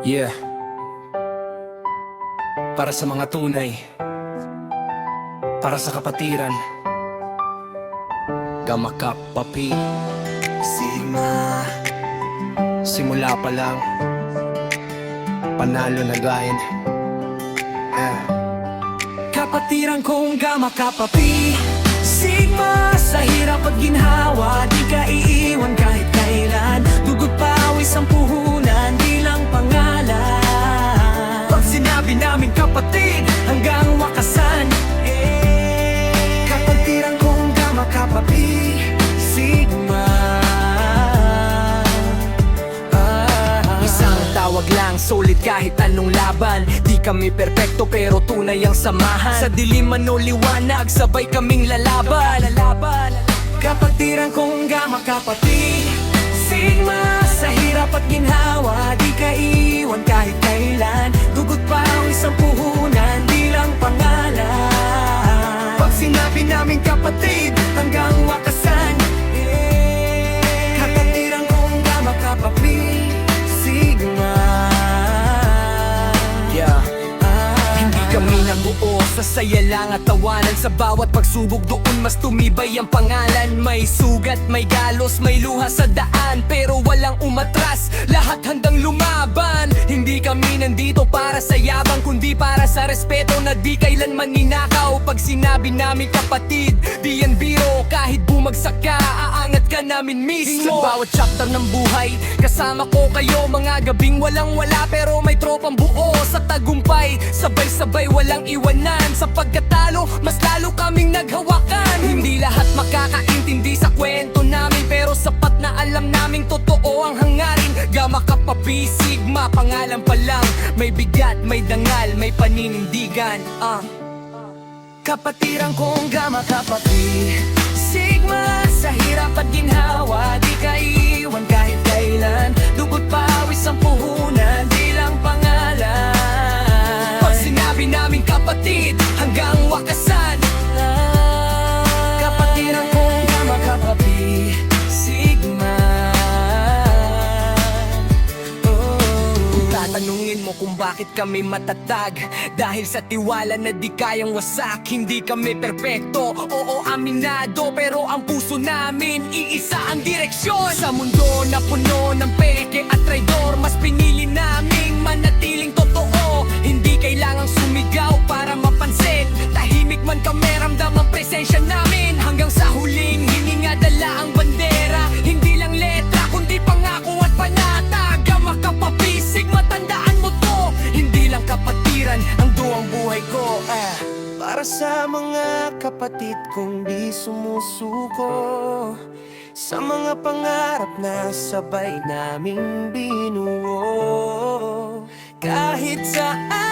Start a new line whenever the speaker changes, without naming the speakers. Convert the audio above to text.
Yeah. Para sa mga tunay, para sa kapatiran, Gamma Kappa Pi Sigma. Simula pa lang, panalo na gain. Kapatiran kong Gamma Kappa Pi Sigma. Sa hirap at ginhawa, di ka iiwan kahit kailan. Dugot pawis ang puhunan, di lang pangalan. Pag sinabi namin kapatid, hanggang wakasan. Kapatiran kong Gamma Kappa Pi Sigma. Isang tawag lang, sulit kahit anong laban. Di kami perpekto pero tunay ang samahan. Sa dilim man o liwanag, sabay kaming lalaban. Kapatiran kong Gamma Kappa Pi Sigma. Sa hirap at ginhawa, di ka iwan kahit kailan. Dugot pawis ang puhunan, di lang pangalan. Pag sinabi namin kapatid, hanggang wakasan. Kapatiran kong Gamma Kappa Pi Sigma. Hindi kami nabuo sa saya lang at tawanan. Sa bawat pagsubok doon mas tumibay ang pangalan. May sugat, may galos, may luha sa daan, pero walang umatras, lahat handang lumaban. Hindi kami nandito para sa yabang, kundi para sa respeto na di kailanman ninakaw. Pag sinabi namin kapatid, di yan biro. Kahit bumagsak ka, aangat ka namin mismo. Sa bawat chapter ng buhay, kasama ko kayo. Mga gabing walang wala, pero may tropang buo sa tagumpay. Sabay-sabay walang iwanan. Sa pagkatalo, mas lalo kaming naghawakan. Hindi lahat makakaintindi sa kwento namin, pero sapat na alam naming totoo ang hangarin. Gamma Kappa Pi Sigma, pangalan pa lang. May bigat, may dangal, may paninindigan. Kapatiran kong Gamma Kappa Pi Sigma. Sa hirap at ginhawa, di ka iwan kahit kailan. Dugot pawis ang puhunan, di lang pangalan. Pag sinabi namin kapatid, hanggang wakasan. Kapatiran kong Gamma Kappa Pi Sigma. Kung tatanungin mo kung bakit kami matatag, dahil sa tiwala na di kayang wasak. Hindi kami perpekto, oo aminado, pero ang puso namin iisa ang direksyon. Sa mundo na puno ng peke at traidor, mas pinili naming manatiling totoo. Hindi kailangang sumigaw para mapansin, tahimik man kami ramdam ang presensya namin. Hanggang sa huling hininga dala ang bandera, hindi lang letra kundi pangako at panatag. Gamma Kappa Pi Sigma, tandaan mo to. Hindi lang kapatiran ang duwang buhay ko, para sa mga kapatid kong di sumusuko, sa mga pangarap na sabay naming binuo. Kahit saan